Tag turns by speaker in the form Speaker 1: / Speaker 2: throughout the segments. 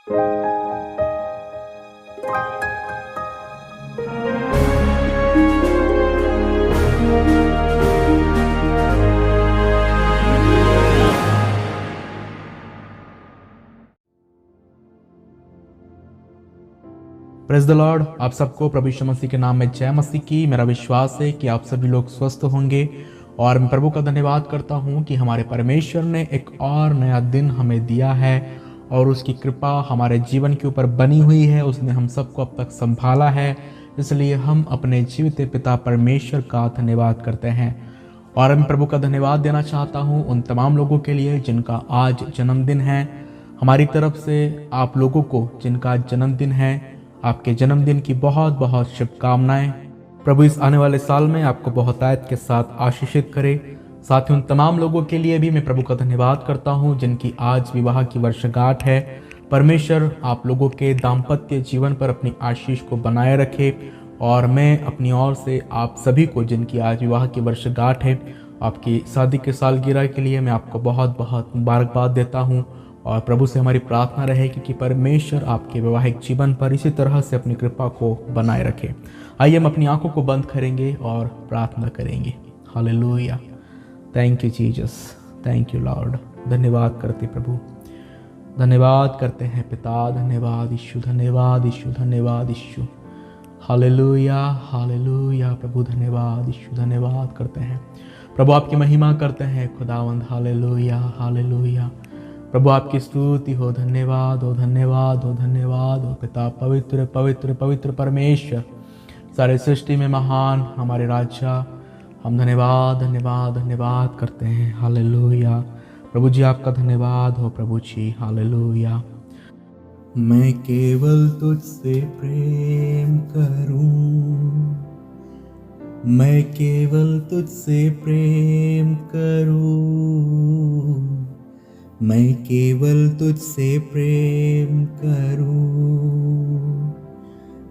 Speaker 1: Praise the Lord. आप सबको प्रभु यीशु मसीह के नाम में जय मसीह की। मेरा विश्वास है कि आप सभी लोग स्वस्थ होंगे और मैं प्रभु का धन्यवाद करता हूं कि हमारे परमेश्वर ने एक और नया दिन हमें दिया है और उसकी कृपा हमारे जीवन के ऊपर बनी हुई है। उसने हम सबको अब तक संभाला है, इसलिए हम अपने जीवित पिता परमेश्वर का धन्यवाद करते हैं। और मैं प्रभु का धन्यवाद देना चाहता हूँ उन तमाम लोगों के लिए जिनका आज जन्मदिन है। हमारी तरफ से आप लोगों को जिनका आज जन्मदिन है, आपके जन्मदिन की बहुत बहुत शुभकामनाएं। प्रभु इस आने वाले साल में आपको बहुतायत के साथ आशीषित करे। साथ ही उन तमाम लोगों के लिए भी मैं प्रभु का धन्यवाद करता हूं जिनकी आज विवाह की वर्षगांठ है। परमेश्वर आप लोगों के दाम्पत्य जीवन पर अपनी आशीष को बनाए रखे। और मैं अपनी ओर से आप सभी को जिनकी आज विवाह की वर्षगांठ है, आपकी शादी के सालगिरह के लिए मैं आपको बहुत बहुत मुबारकबाद देता हूँ। और प्रभु से हमारी प्रार्थना रहेगी कि परमेश्वर आपके वैवाहिक जीवन पर इसी तरह से अपनी कृपा को बनाए रखे। आइए हम अपनी आंखों को बंद करेंगे और प्रार्थना करेंगे। Hallelujah. Thank you Jesus, thank you Lord. धन्यवाद करते प्रभु, धन्यवाद करते हैं पिता। धन्यवाद यीशु, धन्यवाद यीशु, धन्यवाद यीशु। हालेलुया, हालेलुया प्रभु। धन्यवाद यीशु, धन्यवाद करते हैं प्रभु। आपकी महिमा करते हैं खुदावंद। हालेलुया, हालेलुया प्रभु। आपकी स्तुति हो। धन्यवाद हो, धन्यवाद हो, धन्यवाद हो पिता। पवित्र पवित्र पवित्र परमेश्वर, सारे सृष्टि में महान हमारे राजा, हम धन्यवाद धन्यवाद धन्यवाद करते हैं। हालेलुया प्रभु जी, आपका धन्यवाद हो प्रभु जी। हालेलुया। मैं केवल तुझसे प्रेम करूं, मैं केवल तुझसे प्रेम करूं, मैं केवल तुझसे प्रेम करूं,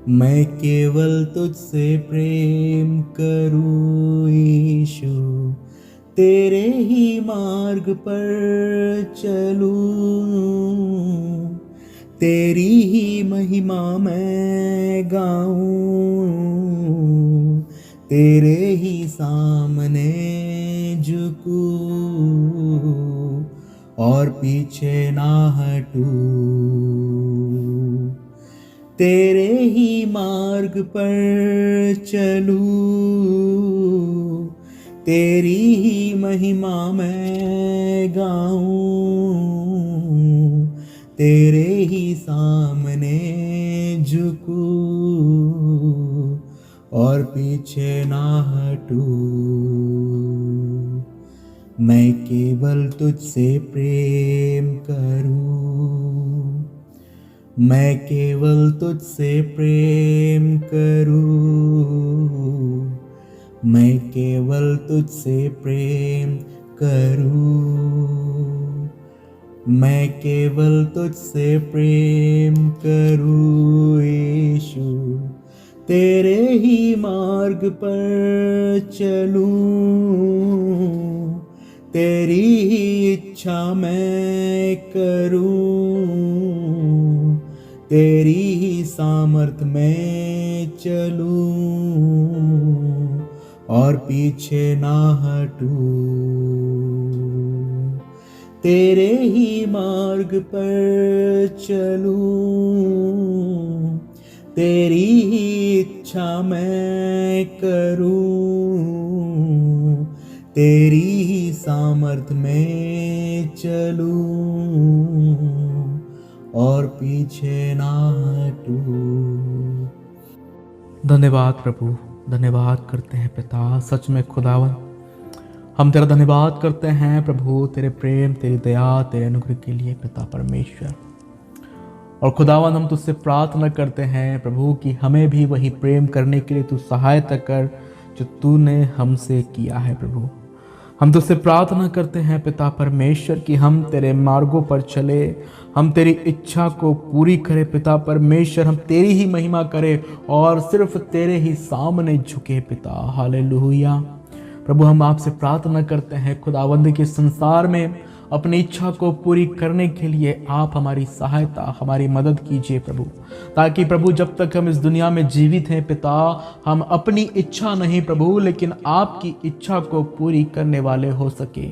Speaker 1: मैं केवल तुझसे प्रेम करूं यीशु। तेरे ही मार्ग पर चलूं, तेरी ही महिमा मैं गाऊं, तेरे ही सामने झुकूं और पीछे ना हटूं। तेरे ही मार्ग पर चलूं, तेरी ही महिमा मैं गाऊं, तेरे ही सामने झुकूं और पीछे ना हटूं। मैं केवल तुझसे प्रेम करूं, मैं केवल तुझसे प्रेम करूं, मैं केवल तुझसे प्रेम करूं, मैं केवल तुझसे प्रेम करूं यीशु। तेरे ही मार्ग पर चलूं, तेरी ही इच्छा मैं करूं, तेरी ही सामर्थ में चलूं और पीछे ना हटूं। तेरे ही मार्ग पर चलूं, तेरी ही इच्छा मैं करूं, तेरी ही सामर्थ में चलूं और पीछे ना हटूं। धन्यवाद प्रभु, धन्यवाद करते हैं पिता। सच में खुदावन, हम तेरा धन्यवाद करते हैं प्रभु, तेरे प्रेम, तेरी दया, तेरे अनुग्रह के लिए पिता परमेश्वर। और खुदावन, हम तुझसे प्रार्थना करते हैं प्रभु कि हमें भी वही प्रेम करने के लिए तू सहायता कर जो तूने हमसे किया है प्रभु। हम तुझसे प्रार्थना करते हैं पिता परमेश्वर कि हम तेरे मार्गों पर चले, हम तेरी इच्छा को पूरी करें पिता परमेश्वर। हम तेरी ही महिमा करें और सिर्फ तेरे ही सामने झुके पिता। हालेलुया प्रभु, हम आपसे प्रार्थना करते हैं खुदावंद के संसार में अपनी इच्छा को पूरी करने के लिए आप हमारी सहायता, हमारी मदद कीजिए प्रभु, ताकि प्रभु जब तक हम इस दुनिया में जीवित हैं पिता, हम अपनी इच्छा नहीं प्रभु लेकिन आपकी इच्छा को पूरी करने वाले हो सके।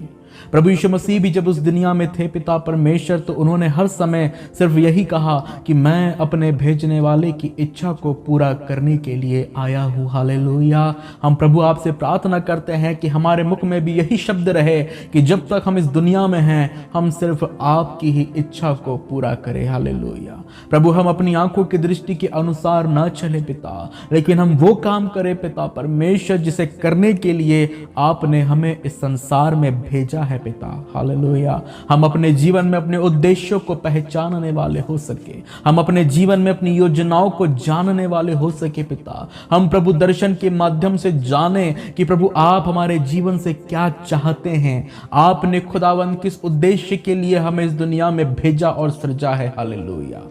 Speaker 1: प्रभु यीशु मसीह भी जब उस दुनिया में थे पिता परमेश्वर, तो उन्होंने हर समय सिर्फ यही कहा कि मैं अपने भेजने वाले की इच्छा को पूरा करने के लिए आया हूँ। हालेलुया। हम प्रभु आपसे प्रार्थना करते हैं कि हमारे मुख में भी यही शब्द रहे कि जब तक हम इस दुनिया में हैं हम सिर्फ आपकी ही इच्छा को पूरा करें। हालेलुया। प्रभु हम अपनी आंखों की दृष्टि के अनुसार न चले पिता, लेकिन हम वो काम करें पिता परमेश्वर जिसे करने के लिए आपने हमें इस संसार में भेजा है पिता। हालेलुया। हम अपने जीवन में अपने उद्देश्यों को पहचानने वाले हो सके, हम अपने जीवन में अपनी योजनाओं को जानने वाले हो सके पिता। हम प्रभु दर्शन के माध्यम से जाने कि प्रभु आप हमारे जीवन से क्या चाहते हैं, आपने खुदावंद किस उद्देश्य के लिए हमें इस दुनिया में भेजा और सृजा है। हालेलुया।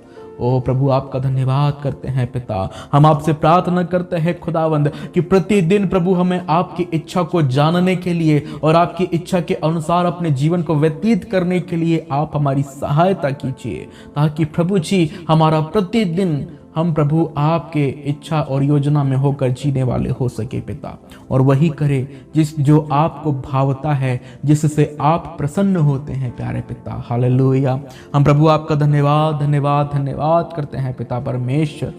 Speaker 1: ओ प्रभु आपका धन्यवाद करते हैं पिता। हम आपसे प्रार्थना करते हैं खुदावंद कि प्रतिदिन प्रभु हमें आपकी इच्छा को जानने के लिए और आपकी इच्छा के अनुसार अपने जीवन को व्यतीत करने के लिए आप हमारी सहायता कीजिए, ताकि प्रभु जी हमारा प्रतिदिन हम प्रभु आपके इच्छा और योजना में होकर जीने वाले हो सके पिता, और वही करे जो आपको भावता है, जिससे आप प्रसन्न होते हैं प्यारे पिता। हालेलुया। हम प्रभु आपका धन्यवाद धन्यवाद धन्यवाद करते हैं पिता परमेश्वर।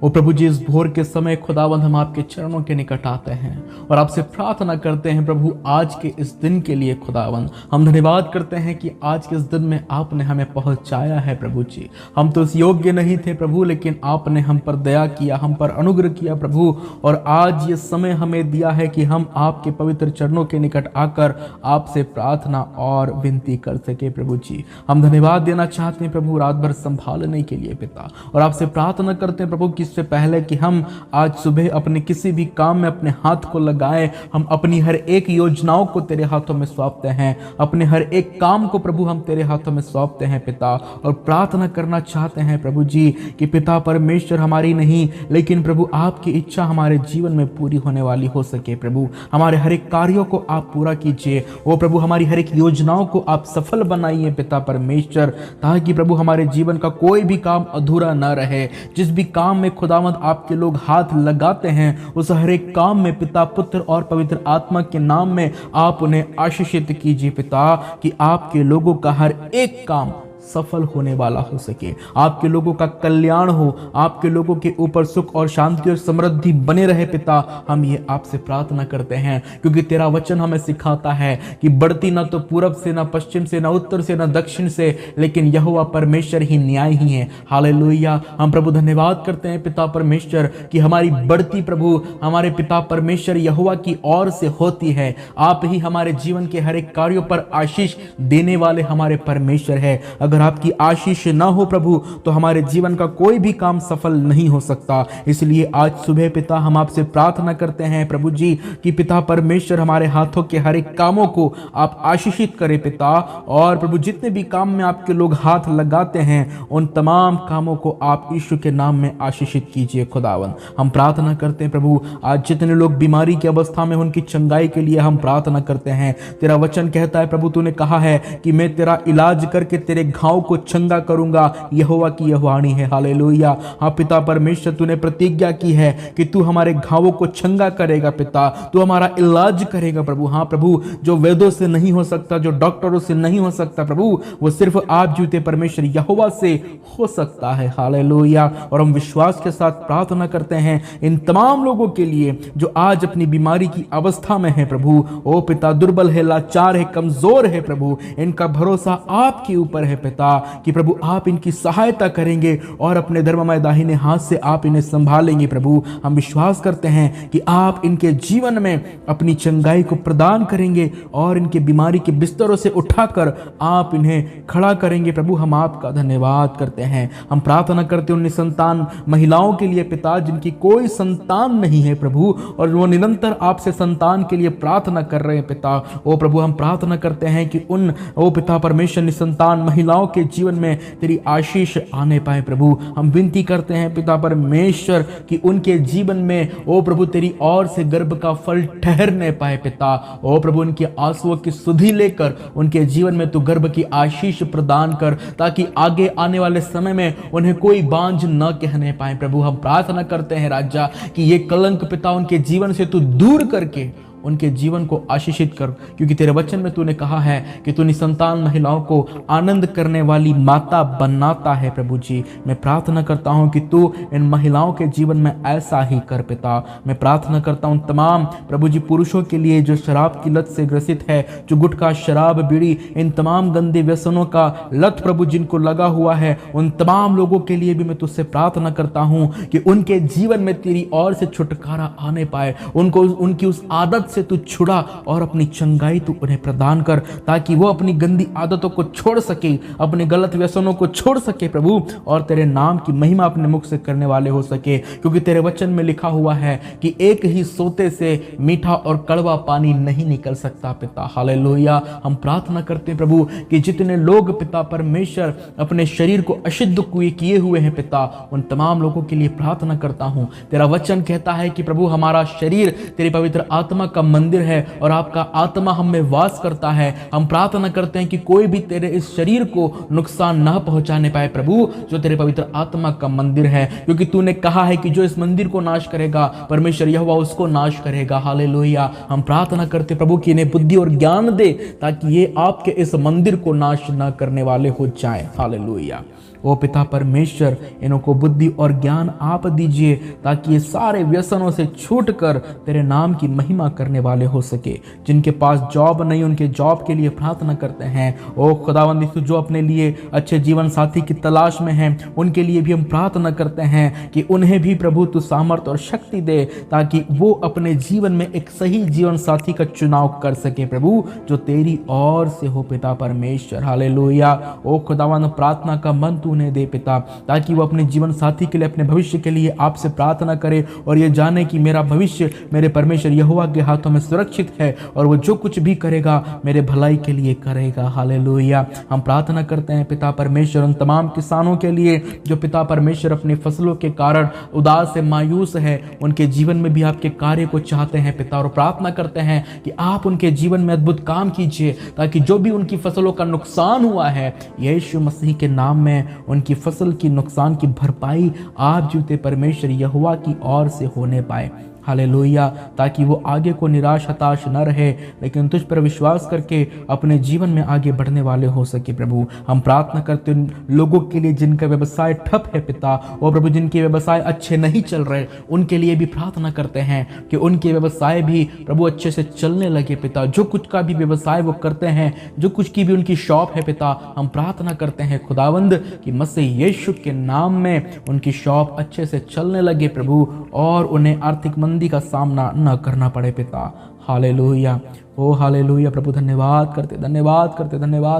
Speaker 1: ओ प्रभु जी इस भोर के समय खुदावंद हम आपके चरणों के निकट आते हैं और आपसे प्रार्थना करते हैं प्रभु आज के इस दिन के लिए। खुदावंद हम धन्यवाद करते हैं कि आज के इस दिन में आपने हमें पहुंचाया है प्रभु जी। हम तो इस योग्य नहीं थे प्रभु, लेकिन आपने हम पर दया किया, हम पर अनुग्रह किया प्रभु, और आज ये समय हमें दिया है कि हम आपके पवित्र चरणों के निकट आकर आपसे प्रार्थना और विनती कर सके प्रभु जी। हम धन्यवाद देना चाहते हैं प्रभु रात भर संभालने के लिए पिता, और आपसे प्रार्थना करते हैं प्रभु इससे पहले कि हम आज सुबह अपने किसी भी काम में अपने हाथ को लगाएं, हम अपनी हर एक योजनाओं को तेरे हाथों में सौंपते हैं, अपने हर एक काम को प्रभु हम तेरे हाथों में सौंपते हैं पिता, और प्रार्थना करना चाहते हैं प्रभु जी कि पिता परमेश्वर हमारी नहीं लेकिन प्रभु आपकी इच्छा हमारे जीवन में पूरी होने वाली हो सके। प्रभु हमारे हर एक कार्यों को आप पूरा कीजिए, वो प्रभु हमारी हर एक योजनाओं को आप सफल बनाइए पिता परमेश्वर, ताकि प्रभु हमारे जीवन का कोई भी काम अधूरा न रहे। जिस भी काम में खुदावंद आपके लोग हाथ लगाते हैं उस हर एक काम में पिता पुत्र और पवित्र आत्मा के नाम में आप उन्हें आशीषित कीजिए पिता, कि आपके लोगों का हर एक काम सफल होने वाला हो सके, आपके लोगों का कल्याण हो, आपके लोगों के ऊपर सुख और शांति और समृद्धि बने रहे पिता। हम ये आपसे प्रार्थना करते हैं क्योंकि तेरा वचन हमें सिखाता है कि बढ़ती ना तो पूरब से, ना पश्चिम से, ना उत्तर से, ना दक्षिण से, लेकिन यहोवा परमेश्वर ही न्याय ही है। हालेलुया। हम प्रभु धन्यवाद करते हैं पिता परमेश्वर कि हमारी बढ़ती प्रभु हमारे पिता परमेश्वर यहोवा की ओर से होती है। आप ही हमारे जीवन के हर एक कार्यों पर आशीष देने वाले हमारे परमेश्वर है। अगर आपकी आशीष ना हो प्रभु तो हमारे जीवन का कोई भी काम सफल नहीं हो सकता। इसलिए आज सुबह पिता हम आपसे प्रार्थना करते हैं प्रभु जी कि पिता परमेश्वर हमारे हाथों के हर एक कामों को आप आशीषित करें पिता, और प्रभु जितने भी काम में आपके लोग हाथ लगाते हैं उन तमाम कामों को आप यीशु के नाम में आशीषित कीजिए। खुदावन हम प्रार्थना करते हैं प्रभु आज जितने लोग बीमारी की अवस्था में उनकी चंगाई के लिए हम प्रार्थना करते हैं। तेरा वचन कहता है प्रभु, तूने कहा है कि मैं तेरा इलाज करके तेरे घाव को चंगा करूंगा, यहोवा की यह वाणी है। हालेलुया। हाँ पिता परमेश्वर तूने प्रतिज्ञा की है कि तू हमारे घावों को चंगा करेगा पिता, तू हमारा इलाज करेगा प्रभु। हाँ प्रभु जो वेदों से नहीं हो सकता, जो डॉक्टरों से नहीं हो सकता प्रभु, वो सिर्फ आप जीते परमेश्वर यहोवा से हो सकता है। हालेलुया। और हम विश्वास के साथ प्रार्थना करते हैं इन तमाम लोगों के लिए जो आज अपनी बीमारी की अवस्था में है प्रभु। ओ पिता दुर्बल है, लाचार है, कमजोर है प्रभु, इनका भरोसा आपके ऊपर है पिता, कि प्रभु आप इनकी सहायता करेंगे और अपने धर्ममय दाहिने हाथ से आप इन्हें संभालेंगे प्रभु। हम विश्वास करते हैं कि आप इनके जीवन में अपनी चंगाई को प्रदान करेंगे और इनके बीमारी के बिस्तरों से उठाकर आप इन्हें खड़ा करेंगे प्रभु। हम आपका धन्यवाद करते हैं। हम प्रार्थना करते हैं उन निसंतान महिलाओं के लिए पिता जिनकी कोई संतान नहीं है प्रभु, और वो निरंतर आपसे संतान के लिए प्रार्थना कर रहे हैं पिता। ओ प्रभु हम प्रार्थना करते हैं कि उन ओ पिता परमेश्वर निसंतान महिलाओं महिलाओं के जीवन में तेरी आशीष आने पाए प्रभु। हम विनती करते हैं पिता परमेश्वर कि उनके जीवन में ओ प्रभु तेरी ओर से गर्भ का फल ठहरने पाए पिता। ओ प्रभु उनके आंसुओं की सुधि लेकर उनके जीवन में तू गर्भ की आशीष प्रदान कर, ताकि आगे आने वाले समय में उन्हें कोई बांझ न कहने पाए प्रभु। हम प्रार्थना करते हैं राजा कि ये कलंक पिता उनके जीवन से तू दूर करके उनके जीवन को आशीषित कर, क्योंकि तेरे वचन में तूने कहा है कि तू निसंतान महिलाओं को आनंद करने वाली माता बनाता है प्रभु जी। मैं प्रार्थना करता हूं कि तू इन महिलाओं के जीवन में ऐसा ही कर पिता। मैं प्रार्थना करता हूं तमाम प्रभु जी पुरुषों के लिए जो शराब की लत से ग्रसित है, जो गुटखा शराब बीड़ी इन तमाम गंदे व्यसनों का लत प्रभु जिनको लगा हुआ है, उन तमाम लोगों के लिए भी मैं तुझसे प्रार्थना करता हूं कि उनके जीवन में तेरी ओर से छुटकारा आने पाए, उनको उनकी उस आदत से तू छुड़ा और अपनी चंगाई तू उन्हें प्रदान कर, ताकि वो अपनी गंदी आदतों को छोड़ सके, अपने गलत व्यसनों को छोड़ सके प्रभु, और तेरे नाम की महिमा अपने मुख से करने वाले हो सके। क्योंकि तेरे वचन में लिखा हुआ है कि एक ही सोते से मीठा और कड़वा पानी नहीं निकल सकता पिता। हालेलुया। हम प्रार्थना करते हैं प्रभु कि जितने लोग पिता परमेश्वर अपने शरीर को अशुद्ध किए हुए हैं पिता, उन तमाम लोगों के लिए प्रार्थना करता हूं। तेरा वचन कहता है कि प्रभु हमारा शरीर तेरी पवित्र आत्मा का मंदिर है और आपका आत्मा हम में वास करता है। हम प्रार्थना करते हैं कि कोई भी तेरे इस शरीर को नुकसान ना पहुंचाने पाए प्रभु, जो तेरे पवित्र आत्मा का मंदिर है, क्योंकि तूने कहा है कि जो इस मंदिर को नाश करेगा परमेश्वर यहोवा उसको नाश करेगा। हालेलुया। हम प्रार्थना करते प्रभु कि इन्हें बुद्धि और ज्ञान दे, ताकि ये आपके इस मंदिर को नाश ना करने वाले हो जाए। हालेलुया। ओ पिता परमेश्वर इनको बुद्धि और ज्ञान आप दीजिए, ताकि ये सारे व्यसनों से छूटकर तेरे नाम की महिमा करने वाले हो सके। जिनके पास जॉब नहीं उनके जॉब के लिए प्रार्थना करते हैं। ओ खुदावंद यीशु, जो अपने लिए अच्छे जीवन साथी की तलाश में हैं, उनके लिए भी हम प्रार्थना करते हैं कि उन्हें भी प्रभु तू सामर्थ और शक्ति दे, ताकि वो अपने जीवन में एक सही जीवन साथी का चुनाव कर सके प्रभु, जो तेरी ओर से हो पिता परमेश्वर। हालेलुया। ओ खुदावंद प्रार्थना का मन तूने दे पिता, ताकि वो अपने जीवन साथी के लिए अपने भविष्य के लिए आपसे प्रार्थना करे और ये जाने कि मेरा भविष्य मेरे परमेश्वर यहोवा के हाथों में सुरक्षित है और वो जो कुछ भी करेगा मेरे भलाई के लिए करेगा। हालेलुया। हम प्रार्थना करते हैं पिता परमेश्वर उन तमाम किसानों के लिए जो पिता परमेश्वर अपनी फसलों के कारण उदास से मायूस है, उनके जीवन में भी आपके कार्य को चाहते हैं पिता, और प्रार्थना करते हैं कि आप उनके जीवन में अद्भुत काम कीजिए, ताकि जो भी उनकी फसलों का नुकसान हुआ है यीशु मसीह के नाम में उनकी फसल की नुकसान की भरपाई आप जीवते परमेश्वर यहोवा की ओर से होने पाए। हालेलुया। ताकि वो आगे को निराश हताश न रहे, लेकिन तुझ पर विश्वास करके अपने जीवन में आगे बढ़ने वाले हो सके प्रभु। हम प्रार्थना करते उन लोगों के लिए जिनका व्यवसाय ठप है पिता, और प्रभु जिनके व्यवसाय अच्छे नहीं चल रहे, उनके लिए भी प्रार्थना करते हैं कि उनके व्यवसाय भी प्रभु अच्छे से चलने लगे पिता। जो कुछ का भी व्यवसाय वो करते हैं, जो कुछ की भी उनकी शॉप है पिता, हम प्रार्थना करते हैं खुदावंद कि मसीह यीशु के नाम में उनकी शॉप अच्छे से चलने लगे प्रभु, और उन्हें आर्थिक मंदी का सामना न करना पड़े पिता। हालेलुया। ओ हालेलुया प्रभु। धन्यवाद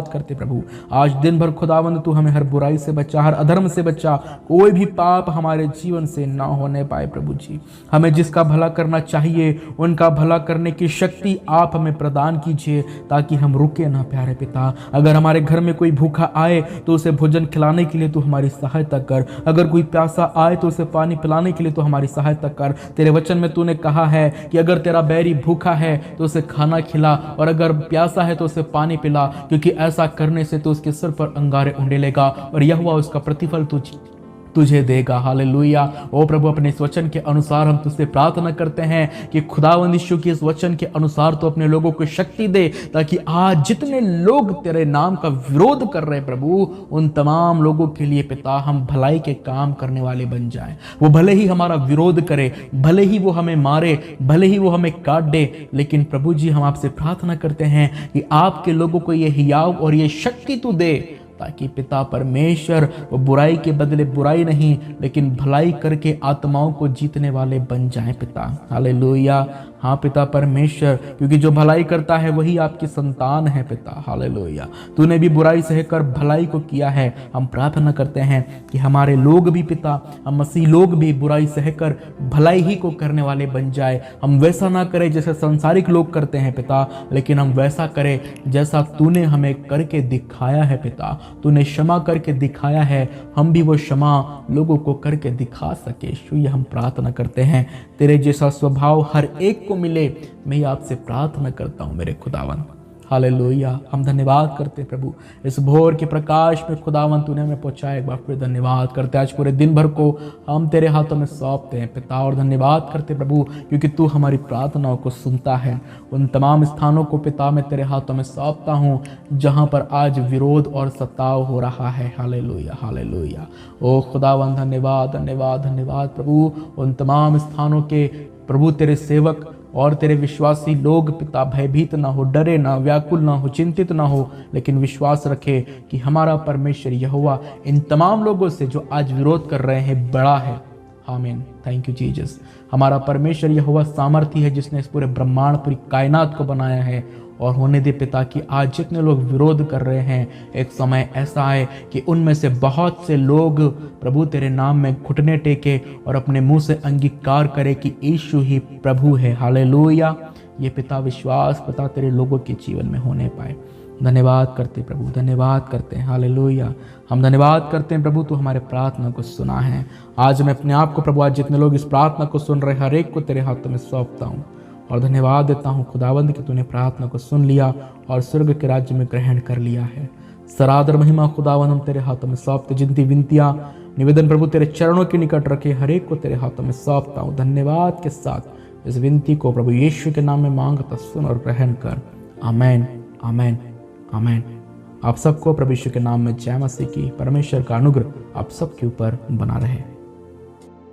Speaker 1: करते प्रभु। आज दिन भर खुदावंद तू हमें हर बुराई से बचा, हर अधर्म से बचा, कोई भी पाप हमारे जीवन से ना होने पाए प्रभु जी। हमें जिसका भला करना चाहिए उनका भला करने की शक्ति आप हमें प्रदान कीजिए, ताकि हम रुके ना प्यारे पिता। अगर हमारे घर में कोई भूखा आए तो उसे भोजन खिलाने के लिए तू हमारी सहायता कर, अगर कोई प्यासा आए तो उसे पानी पिलाने के लिए तू हमारी सहायता कर। तेरे वचन में तूने कहा है कि अगर तेरा बैरी भूखा है तो उसे खाना खिला, और अगर प्यासा है तो उसे पानी पिला, क्योंकि ऐसा करने से तो उसके सिर पर अंगारे उंडेलेगा और यहोवा उसका प्रतिफल तुझे देगा। हालेलुया। ओ प्रभु, अपने इस वचन के अनुसार हम तुझसे प्रार्थना करते हैं कि खुदावंद यीशु के इस वचन के अनुसार तो अपने लोगों को शक्ति दे, ताकि आज जितने लोग तेरे नाम का विरोध कर रहे प्रभु, उन तमाम लोगों के लिए पिता हम भलाई के काम करने वाले बन जाएं। वो भले ही हमारा विरोध करे, भले ही वो हमें मारे, भले ही वो हमें काट दे, लेकिन प्रभु जी हम आपसे प्रार्थना करते हैं कि आपके लोगों को ये हियाव और ये शक्ति तू दे, ताकि पिता परमेश्वर वो बुराई के बदले बुराई नहीं लेकिन भलाई करके आत्माओं को जीतने वाले बन जाएं पिता। हालेलुया। हाँ पिता परमेश्वर, क्योंकि जो भलाई करता है वही आपकी संतान है पिता। हालेलुया। तूने भी बुराई सहकर भलाई को किया है। हम प्रार्थना करते हैं कि हमारे लोग भी पिता, हम मसीह लोग भी बुराई सहकर भलाई ही को करने वाले बन जाए। हम वैसा ना करें जैसे संसारिक लोग करते हैं पिता, लेकिन हम वैसा करें जैसा तूने हमें करके दिखाया है पिता। तूने क्षमा करके दिखाया है, हम भी वो क्षमा लोगों को करके दिखा सके। यीशु ये हम प्रार्थना करते हैं, तेरे जैसा स्वभाव हर एक को मिले, मैं आपसे प्रार्थना करता हूँ मेरे खुदावन। हालेलुया। हम धन्यवाद करते हैं प्रभु, इस भोर के प्रकाश में खुदावन तूने हमें पहुंचाया, एक बार फिर धन्यवाद करते हैं। आज पूरे दिन भर को हम तेरे हाथों में सौंपते हैं पिता, और धन्यवाद करते प्रभु क्योंकि तू हमारी प्रार्थनाओं को सुनता है। उन तमाम स्थानों को पिता मैं तेरे हाथों में सौंपता हूँ जहाँ पर आज विरोध और सताव हो रहा है। Hallelujah, hallelujah. ओ खुदावन धन्यवाद, धन्यवाद, धन्यवाद प्रभु। उन तमाम स्थानों के प्रभु तेरे सेवक और तेरे विश्वासी लोग पिता भयभीत ना हो, डरे ना, व्याकुल ना हो, चिंतित ना हो, लेकिन विश्वास रखे कि हमारा परमेश्वर यहोवा इन तमाम लोगों से जो आज विरोध कर रहे हैं बड़ा है। आमीन। Thank you Jesus. हमारा परमेश्वर यहोवा सामर्थी है, जिसने इस पूरे ब्रह्मांड पूरी कायनात को बनाया है। और होने दे पिता कि आज जितने लोग विरोध कर रहे हैं, एक समय ऐसा है कि उनमें से बहुत से लोग प्रभु तेरे नाम में घुटने टेके और अपने मुंह से अंगीकार करे कि यीशु ही प्रभु है। हालेलुया। ये पिता विश्वास पिता तेरे लोगों के जीवन में होने पाए। धन्यवाद करते प्रभु, धन्यवाद करते हैं। हालेलुया। हम धन्यवाद करते हैं प्रभु, तू हमारे प्रार्थना को सुना है। आज मैं अपने आप को प्रभु, आज जितने लोग इस प्रार्थना को सुन रहे हर एक को तेरे हाथों में सौंपता हूँ और धन्यवाद देता हूँ खुदावंद कि तूने प्रार्थना को सुन लिया और स्वर्ग के राज्य में ग्रहण कर लिया है। सरादर महिमा खुदावंद हम तेरे हाथों में सौंपते, जिनकी विनतियाँ निवेदन प्रभु तेरे चरणों के निकट रखे हर एक को तेरे हाथों में सौंपता हूँ। धन्यवाद के साथ इस विनती को प्रभु यीशु के नाम में मांगता सुन और ग्रहण कर। आमेन, आमेन, आमेन। आप सबको प्रभु यीशु के नाम में जय मसीह की। परमेश्वर का अनुग्रह आप सबके ऊपर बना रहे।